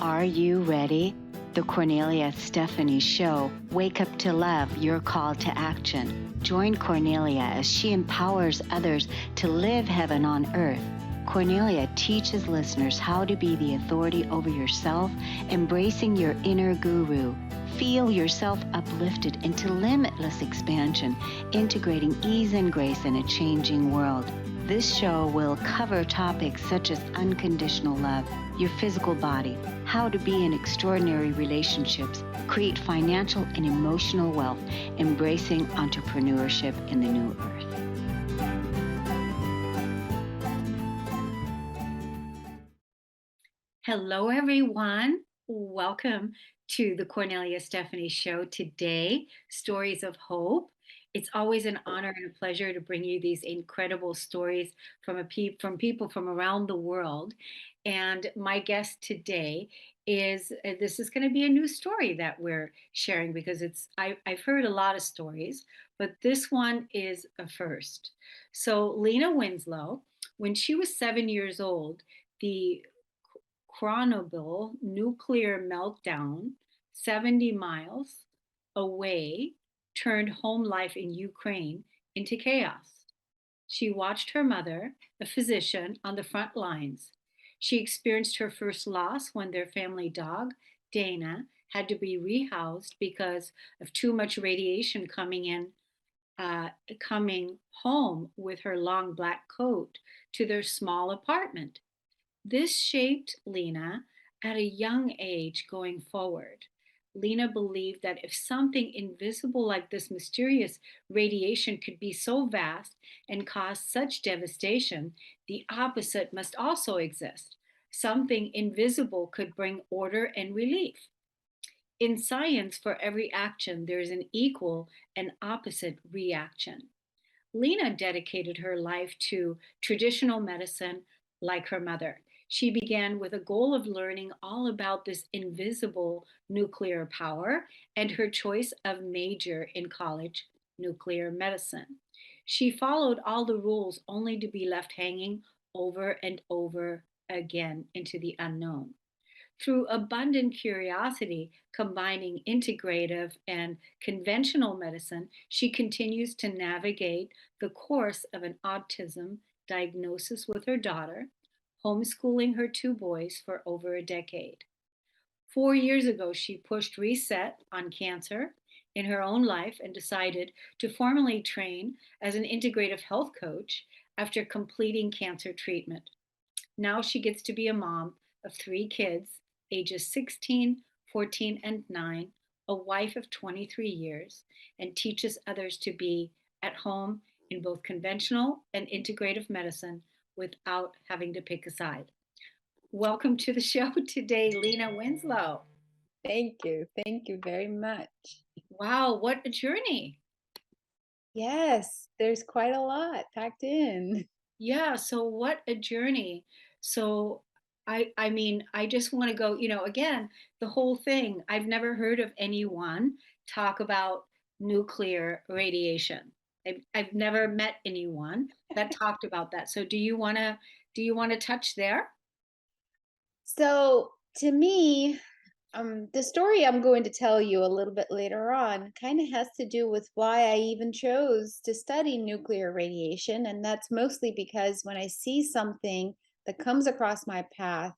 Are you ready? The Kornelia Stephanie Show. Wake up to love, your call to action. Join Kornelia as she empowers others to live heaven on earth. Kornelia teaches listeners how to be the authority over yourself, embracing your inner guru. Feel yourself uplifted into limitless expansion, integrating ease and grace in a changing world. This show will cover topics such as unconditional love, your physical body, how to be in extraordinary relationships, create financial and emotional wealth, embracing entrepreneurship in the new earth. Hello, everyone. Welcome to the Kornelia Stephanie Show. Today, Stories of Hope. It's always an honor and a pleasure to bring you these incredible stories from people from around the world. And my guest today is this is going to be a new story that we're sharing because I've heard a lot of stories, but this one is a first. So Lena Winslow, when she was 7 years old, the Chernobyl nuclear meltdown 70 miles away turned home life in Ukraine into chaos. She watched her mother, a physician, on the front lines. She experienced her first loss when their family dog, Dana, had to be rehoused because of too much radiation coming home with her long black coat to their small apartment. This shaped Lena at a young age going forward. Lena believed that if something invisible like this mysterious radiation could be so vast and cause such devastation, the opposite must also exist. Something invisible could bring order and relief. In science, for every action, there is an equal and opposite reaction. Lena dedicated her life to traditional medicine like her mother. She began with a goal of learning all about this invisible nuclear power and her choice of major in college, nuclear medicine. She followed all the rules only to be left hanging over and over again into the unknown. Through abundant curiosity, combining integrative and conventional medicine, she continues to navigate the course of an autism diagnosis with her daughter, homeschooling her two boys for over a decade. 4 years ago, she pushed reset on cancer in her own life and decided to formally train as an integrative health coach after completing cancer treatment. Now she gets to be a mom of three kids, ages 16, 14, and 9, a wife of 23 years, and teaches others to be at home in both conventional and integrative medicine without having to pick a side. Welcome to the show today, Lena Winslow. Thank you. Thank you very much. Wow, what a journey. Yes, there's quite a lot packed in. Yeah, so what a journey. So I mean, I just want to go, again, the whole thing. I've never heard of anyone talk about nuclear radiation. I've never met anyone that talked about that. So do you want to touch there? So, to me, the story I'm going to tell you a little bit later on kind of has to do with why I even chose to study nuclear radiation. And that's mostly because when I see something that comes across my path,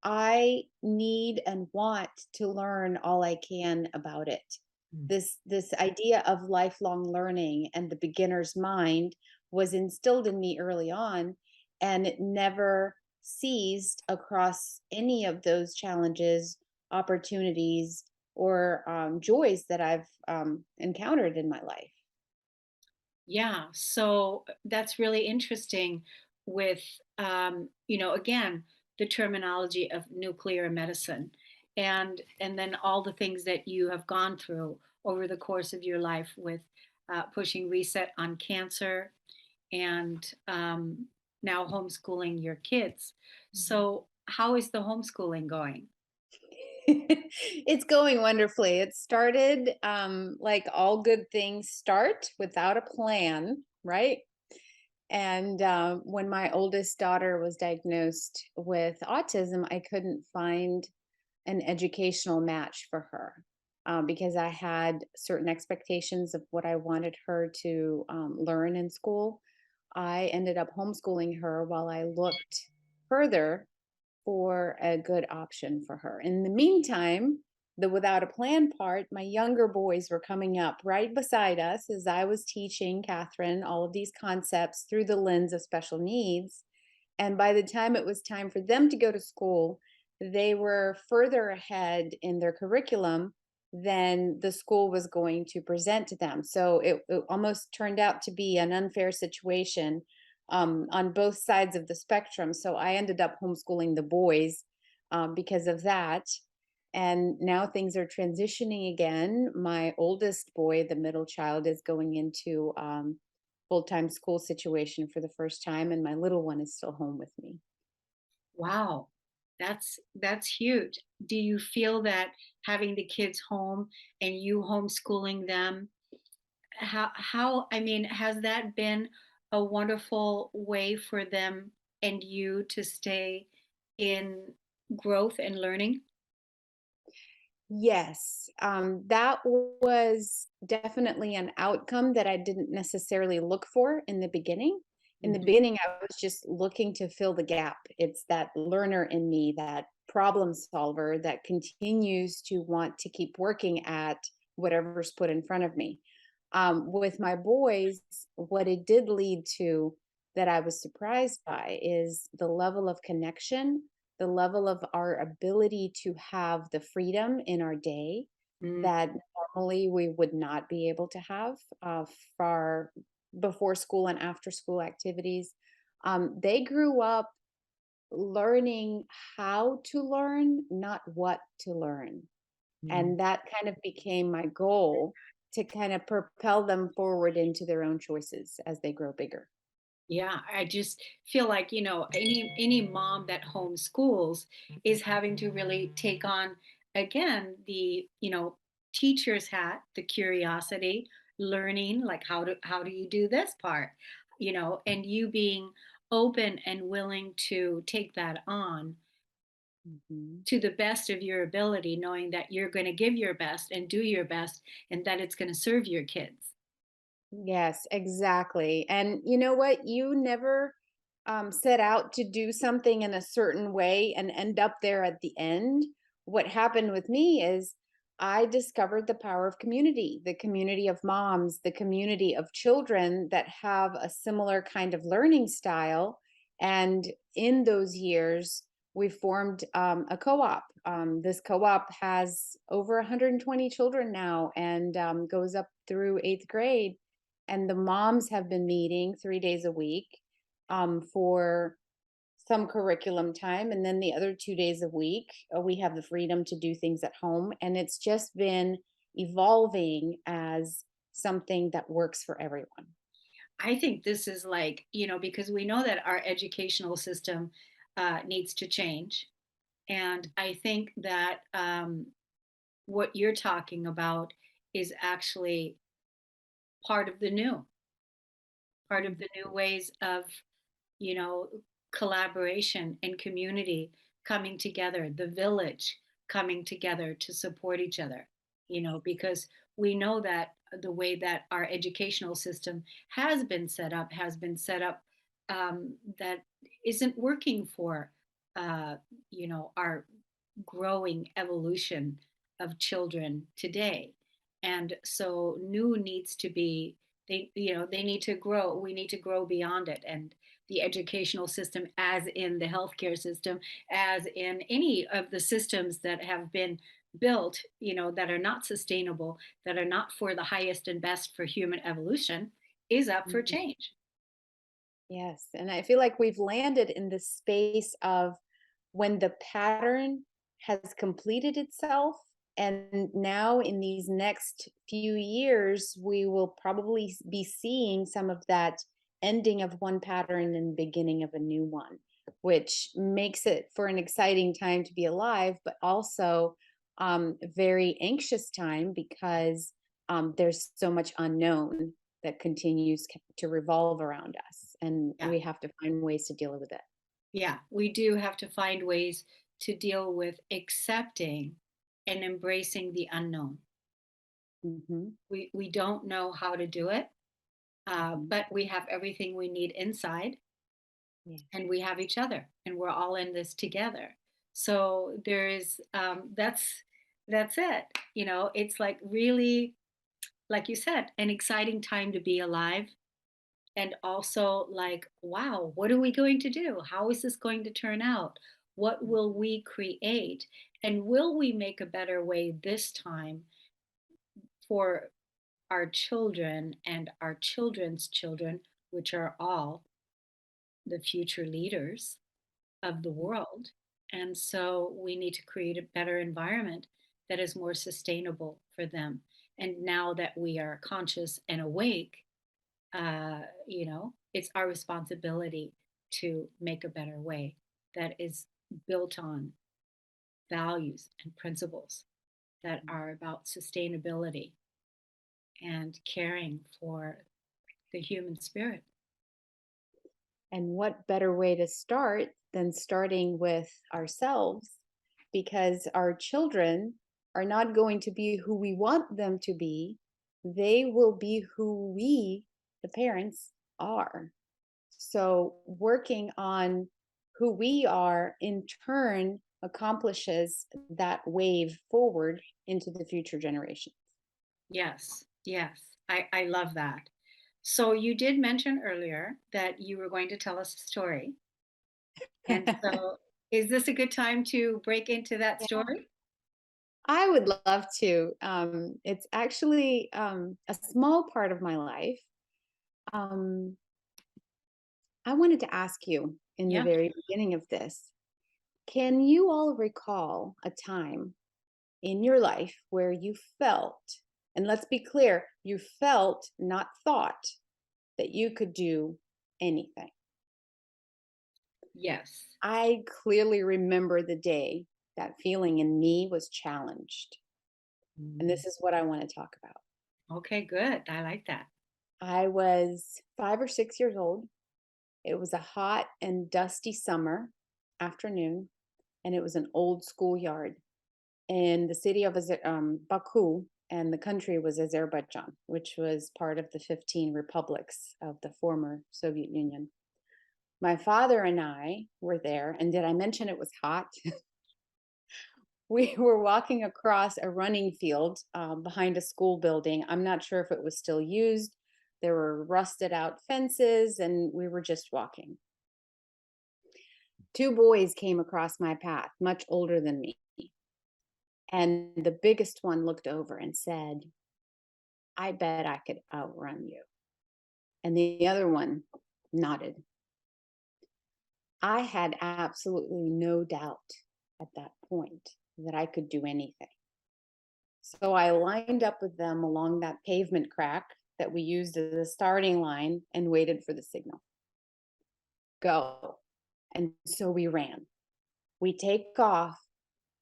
I need and want to learn all I can about it. Mm. This idea of lifelong learning and the beginner's mind was instilled in me early on, and it never ceased across any of those challenges, opportunities, or joys that I've encountered in my life. Yeah, so that's really interesting with, again, the terminology of nuclear medicine and then all the things that you have gone through over the course of your life with pushing reset on cancer and now homeschooling your kids. Mhm. So how is the homeschooling going? It's going wonderfully. It started like all good things start without a plan, right? And when my oldest daughter was diagnosed with autism, I couldn't find an educational match for her because I had certain expectations of what I wanted her to learn in school. I ended up homeschooling her while I looked further for a good option for her. In the meantime, the without a plan part, my younger boys were coming up right beside us as I was teaching Catherine all of these concepts through the lens of special needs. And by the time it was time for them to go to school, they were further ahead in their curriculum than the school was going to present to them. So it almost turned out to be an unfair situation on both sides of the spectrum. So I ended up homeschooling the boys because of that. And now things are transitioning again. My oldest boy, the middle child, is going into full-time school situation for the first time, and my little one is still home with me. Wow. That's huge. Do you feel that having the kids home and you homeschooling them, how I mean, has that been a wonderful way for them and you to stay in growth and learning? Yes, that was definitely an outcome that I didn't necessarily look for in the beginning. In the Mhm. beginning, I was just looking to fill the gap. It's that learner in me, that problem solver that continues to want to keep working at whatever's put in front of me. With my boys, what it did lead to that I was surprised by is the level of connection, the level of our ability to have the freedom in our day Mm, that normally we would not be able to have for before school and after school activities. They grew up learning how to learn, not what to learn. mm. And that kind of became my goal to kind of propel them forward into their own choices as they grow bigger. Yeah, I just feel like, any mom that homeschools is having to really take on again the, teacher's hat, the curiosity, learning like how do you do this part, and you being open and willing to take that on Mhm. to the best of your ability, knowing that you're going to give your best and do your best and that it's going to serve your kids. Yes, exactly. And you know what? You never set out to do something in a certain way and end up there at the end. What happened with me is I discovered the power of community, the community of moms, the community of children that have a similar kind of learning style. And in those years, we formed a co op. This co op has over 120 children now and goes up through eighth grade, and the moms have been meeting 3 days a week for some curriculum time, and then the other 2 days a week we have the freedom to do things at home, and it's just been evolving as something that works for everyone. I think this is like, because we know that our educational system needs to change. And I think that what you're talking about is actually part of the new, part of Mhm. the new ways of, you know, collaboration and community coming together, the village coming together to support each other, because we know that the way that our educational system has been set up that isn't working for, our growing evolution of children today. And so new needs to be, they need to grow. We need to grow beyond it. And the educational system, as in the healthcare system, as in any of the systems that have been built, that are not sustainable, that are not for the highest and best for human evolution, is up for Mhm. change. Yes, and I feel like we've landed in the space of when the pattern has completed itself, and now in these next few years, we will probably be seeing some of that ending of one pattern and beginning of a new one, which makes it for an exciting time to be alive, but also very anxious time because there's so much unknown that continues to revolve around us, and Yeah. we have to find ways to deal with it. Yeah. We do have to find ways to deal with accepting and embracing the unknown. Hmm. We don't know how to do it, Hmm. but we have everything we need inside, Yeah. and we have each other, and we're all in this together. So there is that's it. It's like really, like you said, an exciting time to be alive. And also, like, wow, what are we going to do? How is this going to turn out? What will we create? And will we make a better way this time for our children and our children's children, which are all the future leaders of the world? And so we need to create a better environment that is more sustainable for them. And now that we are conscious and awake, it's our responsibility to make a better way that is built on values and principles that are about sustainability and caring for the human spirit. And what better way to start than starting with ourselves? Because our children are not going to be who we want them to be, they will be who we, the parents, are. So, working on who we are in turn accomplishes that wave forward into the future generations. Yes, yes, I love that. So you did mention earlier that you were going to tell us a story. And so is this a good time to break into that Yeah, story? I would love to. It's actually a small part of my life. Um, I wanted to ask you in the Yeah. very beginning of this, can you all recall a time in your life where you felt, and let's be clear, you felt, not thought, that you could do anything? Yes. I clearly remember the day that feeling in me was challenged. And Mm. this is what I want to talk about. Okay, good. I like that. I was 5 or 6 years old. It was a hot and dusty summer afternoon, and it was an old schoolyard in the city of Baku, and the country was Azerbaijan, which was part of the 15 republics of the former Soviet Union. My father and I were there, and did I mention it was hot? We were walking across a running field behind a school building. I'm not sure if it was still used. There were rusted out fences, and we were just walking. Two boys came across my path, much older than me. And the biggest one looked over and said, I bet I could outrun you. And the other one nodded. I had absolutely no doubt at that point that I could do anything. So I lined up with them along that pavement crack that we used as a starting line and waited for the signal. Go. And so we ran. We take off,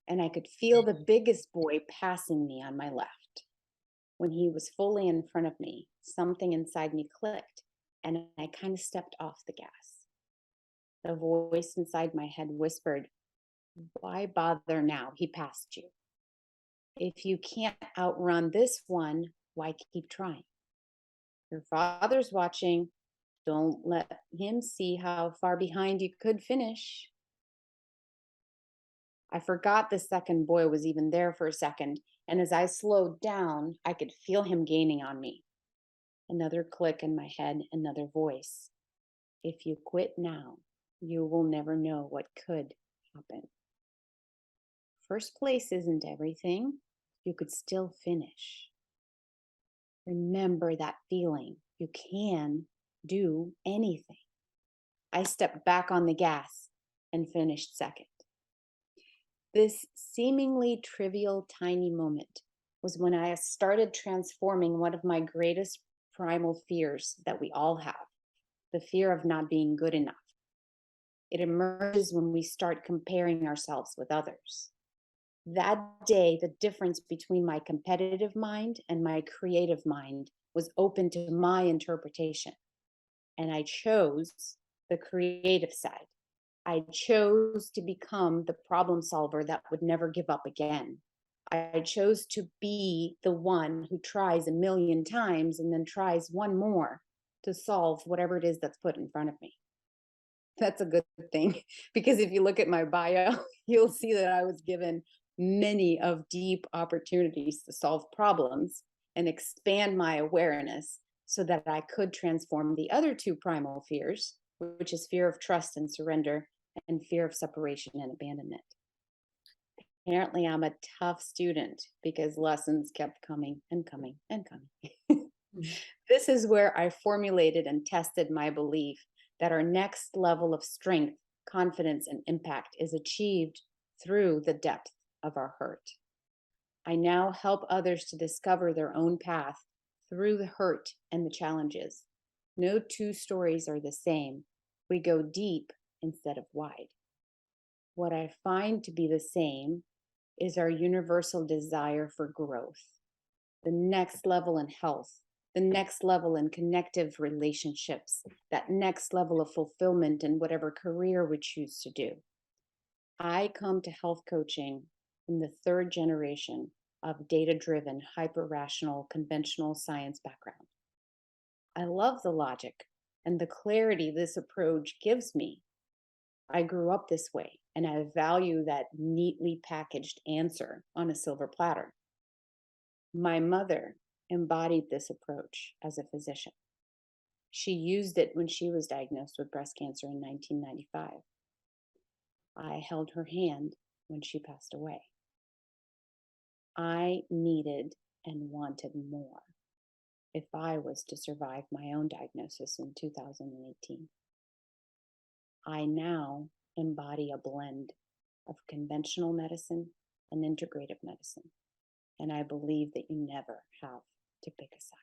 and I could feel the biggest boy passing me on my left. When he was fully in front of me, something inside me clicked, and I kind of stepped off the gas. The voice inside my head whispered, why bother now? He passed you. If you can't outrun this one, why keep trying? Your father's watching. Don't let him see how far behind you could finish. I forgot the second boy was even there for a second, and as I slowed down, I could feel him gaining on me. Another click in my head, another voice. If you quit now, you will never know what could happen. First place isn't everything. You could still finish. Remember that feeling. You can do anything. I stepped back on the gas and finished second. This seemingly trivial tiny moment was when I started transforming one of my greatest primal fears that we all have, the fear of not being good enough. It emerges when we start comparing ourselves with others. That day, the difference between my competitive mind and my creative mind was open to my interpretation. And I chose the creative side. I chose to become the problem solver that would never give up again. I chose to be the one who tries a million times and then tries one more to solve whatever it is that's put in front of me. That's a good thing because if you look at my bio, you'll see that I was given many of deep opportunities to solve problems and expand my awareness so that I could transform the other two primal fears, which is fear of trust and surrender and fear of separation and abandonment. Apparently, I'm a tough student because lessons kept coming and coming and coming. Mm. This is where I formulated and tested my belief that our next level of strength, confidence, and impact is achieved through the depth of our hurt. I now help others to discover their own path through the hurt and the challenges. No two stories are the same. We go deep instead of wide. What I find to be the same is our universal desire for growth, the next level in health, the next level in connective relationships, that next level of fulfillment in whatever career we choose to do. I come to health coaching from the third generation of data driven, hyper rational, conventional science background. I love the logic and the clarity this approach gives me. I grew up this way and I value that neatly packaged answer on a silver platter. My mother embodied this approach as a physician. She used it when she was diagnosed with breast cancer in 1995. I held her hand when she passed away. I needed and wanted more if I was to survive my own diagnosis in 2018. I now embody a blend of conventional medicine and integrative medicine, and I believe that you never have to pick a side.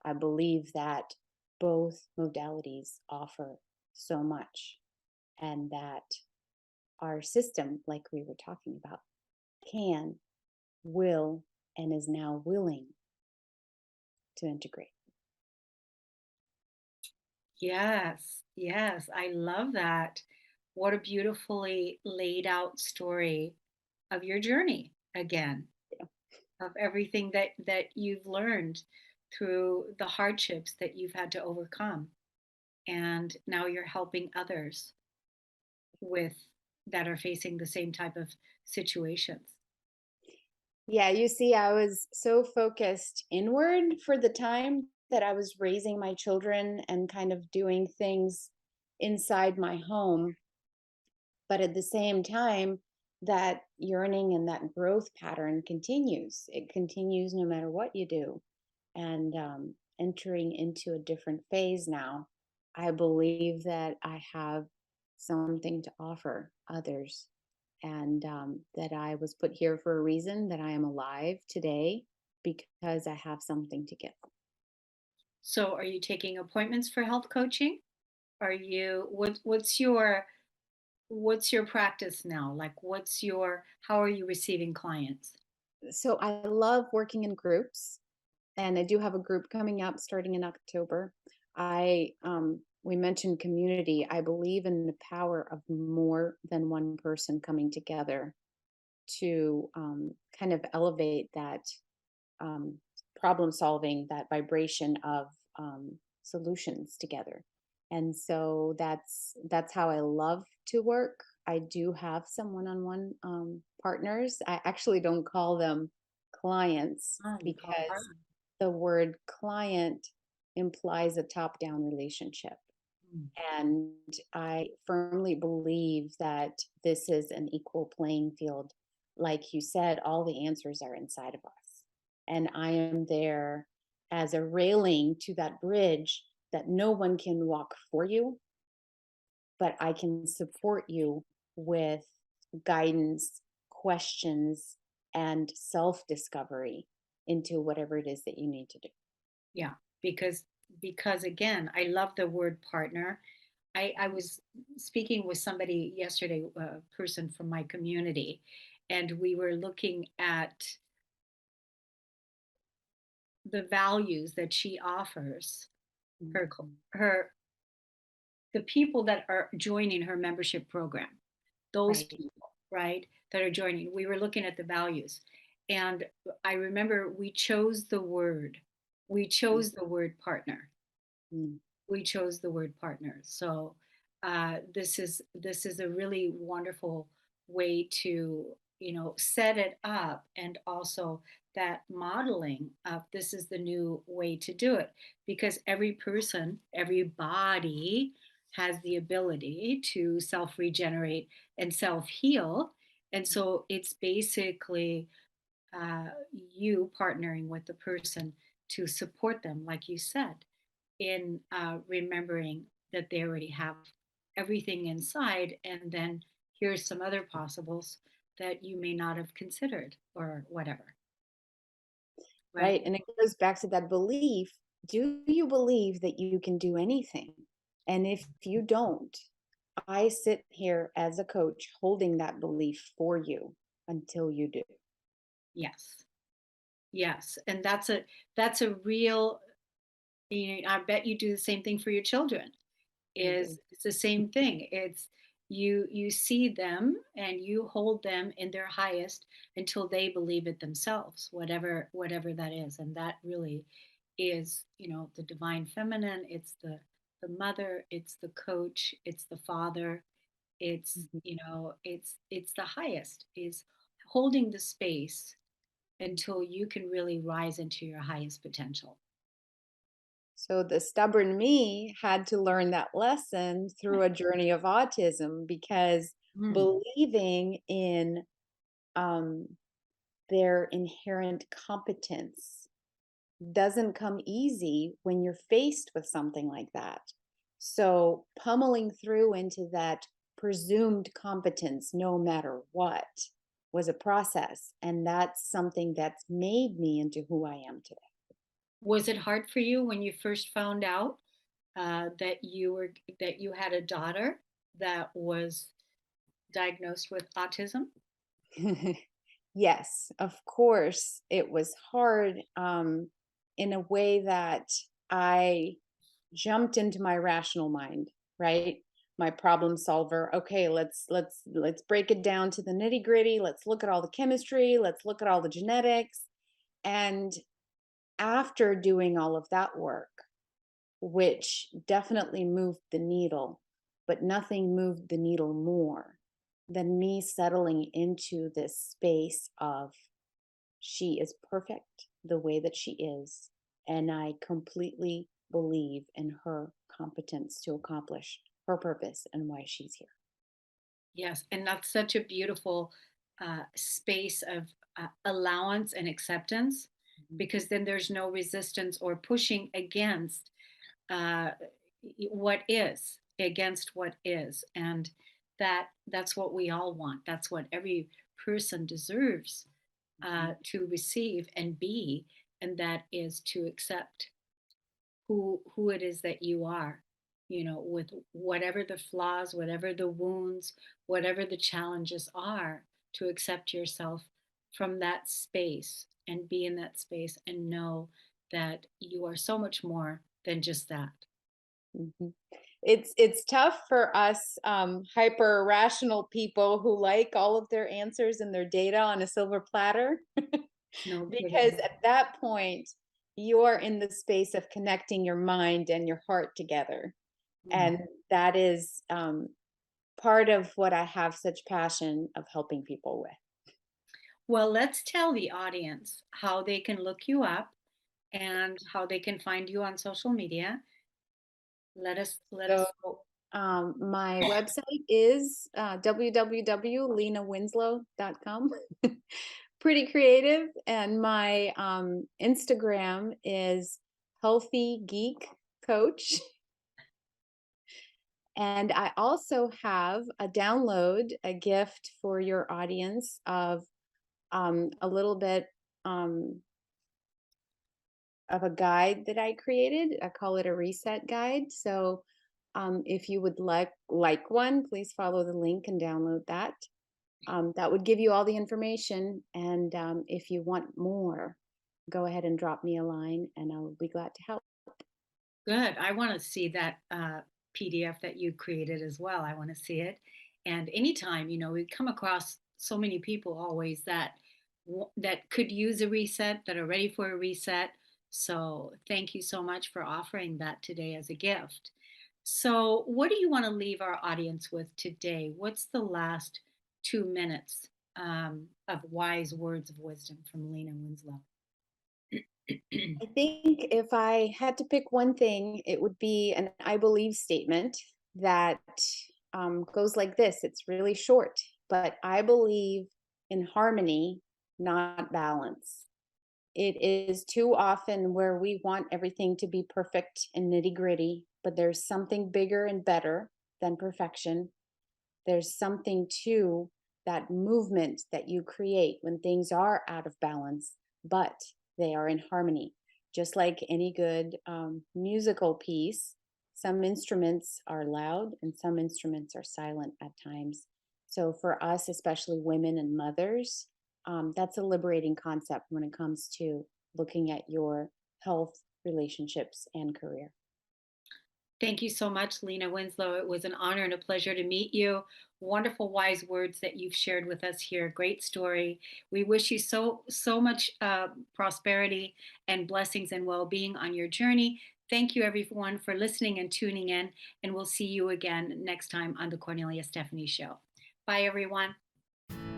I believe that both modalities offer so much, and that our system, like we were talking about, can, will, and is now willing to integrate. Yes, yes, I love that. What a beautifully laid out story of your journey again, Yeah. of everything that you've learned through the hardships that you've had to overcome. And now you're helping others with that are facing the same type of situations. Yeah, you see, I was so focused inward for the time that I was raising my children and kind of doing things inside my home. But at the same time, that yearning and that growth pattern continues. It continues no matter what you do. And entering into a different phase now, I believe that I have something to offer others, and that I was put here for a reason, that I am alive today because I have something to give. So are you taking appointments for health coaching? Are you what's your practice now? Like how are you receiving clients? So I love working in groups, and I do have a group coming up starting in October. We mentioned community. I believe in the power of more than one person coming together to kind of elevate that um, problem solving, that vibration of solutions together. And so that's how I love to work. I do have some one-on-one partners. I actually don't call them clients Oh, you call because partner. the word client implies a top-down relationship. Mm. And I firmly believe that this is an equal playing field. Like you said, all the answers are inside of us. And I am there as a railing to that bridge that no one can walk for you, but I can support you with guidance, questions, and self discovery into whatever it is that you need to do. Yeah, because again, I love the word partner. I was speaking with somebody yesterday, a person from my community, and we were looking at the values that she offers Mhm. her the people that are joining her membership program, those Right. people, right, that are joining. We were looking at the values. And I remember we chose the word partner. Mhm. We chose the word partner. So this is a really wonderful way to set it up, and also that modeling of this is the new way to do it, because every person, everybody has the ability to self regenerate and self heal. And so it's basically you partnering with the person to support them, like you said, in remembering that they already have everything inside, and then here's some other possibles that you may not have considered or whatever, right? Right. And it goes back to that belief. Do you believe that you can do anything? And if you don't, I sit here as a coach holding that belief for you until you do. Yes, yes, and that's a real. I bet you do the same thing for your children. I do. Is it's the same thing. It's you see them and you hold them in their highest until they believe it themselves, whatever that is. And that really is, the divine feminine. It's the mother, it's the coach, it's the father, it's, Mhm. it's the highest, is holding the space until you can really rise into your highest potential. So the stubborn me had to learn that lesson through a journey of autism because Mm. believing in um, their inherent competence doesn't come easy when you're faced with something like that. So pummeling through into that presumed competence, no matter what, was a process. And that's something that's made me into who I am today. Was it hard for you when you first found out that you had a daughter that was diagnosed with autism? Yes, of course, it was hard in a way that I jumped into my rational mind, right? My problem solver. Okay, let's break it down to the nitty gritty. Let's look at all the chemistry. Let's look at all the genetics. And after doing all of that work, which definitely moved the needle, but nothing moved the needle more than me settling into this space of she is perfect the way that she is. And I completely believe in her competence to accomplish her purpose and why she's here. Yes, and that's such a beautiful space of allowance and acceptance, Mhm. because then there's no resistance or pushing against uh, what is, against what is. And that's what we all want. That's what every person deserves Mhm. to receive and be, and that is to accept who it is that you are, with whatever the flaws, whatever the wounds, whatever the challenges are, to accept yourself from that space and be in that space and know that you are so much more than just that. Mhm. It's tough for us hyper rational people who like all of their answers and their data on a silver platter No because kidding. at that point you're in the space of connecting your mind and your heart together, Mhm. and that is part of what I have such passion of helping people with. Well, let's tell the audience how they can look you up and how they can find you on social media. Let us. So my website is www.lenawinslow.com. Pretty creative. And my Instagram is Healthy Geek Coach. And I also have a download, a gift for your audience of a little bit um, of a guide that I created. I call it a reset guide. So if you would like one, please follow the link and download that. That would give you all the information. And if you want more, go ahead and drop me a line, and I'll be glad to help. Good. I want to see that PDF that you created as well. I want to see it. And anytime, we come across so many people always that could use a reset, that are ready for a reset. So thank you so much for offering that today as a gift. So, what do you want to leave our audience with today? What's the last 2 minutes of wise words of wisdom from Lena Winslow? I think if I had to pick one thing, it would be an I believe statement that goes like this. It's really short, but I believe in harmony, not balance. It is too often where we want everything to be perfect and nitty gritty, but there's something bigger and better than perfection. There's something to that movement that you create when things are out of balance, but they are in harmony. Just like any good musical piece, some instruments are loud and some instruments are silent at times. So, for us, especially women and mothers, that's a liberating concept when it comes to looking at your health, relationships, and career. Thank you so much, Lena Winslow. It was an honor and a pleasure to meet you. Wonderful, wise words that you've shared with us here. Great story. We wish you so much prosperity and blessings and well being on your journey. Thank you, everyone, for listening and tuning in. And we'll see you again next time on the Cornelia Stephanie Show. Bye, everyone.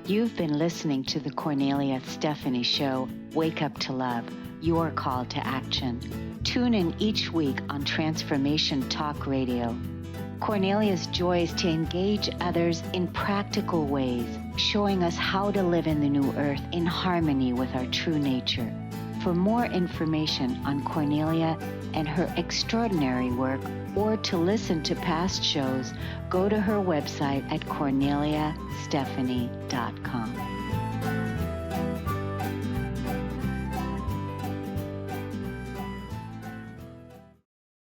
You've been listening to the Cornelia Stephanie Show, Wake Up to Love, your call to action. Tune in each week on Transformation Talk Radio. Cornelia's joy is to engage others in practical ways, showing us how to live in the new earth in harmony with our true nature. For more information on Cornelia and her extraordinary work, or to listen to past shows, go to her website at corneliastephanie.com.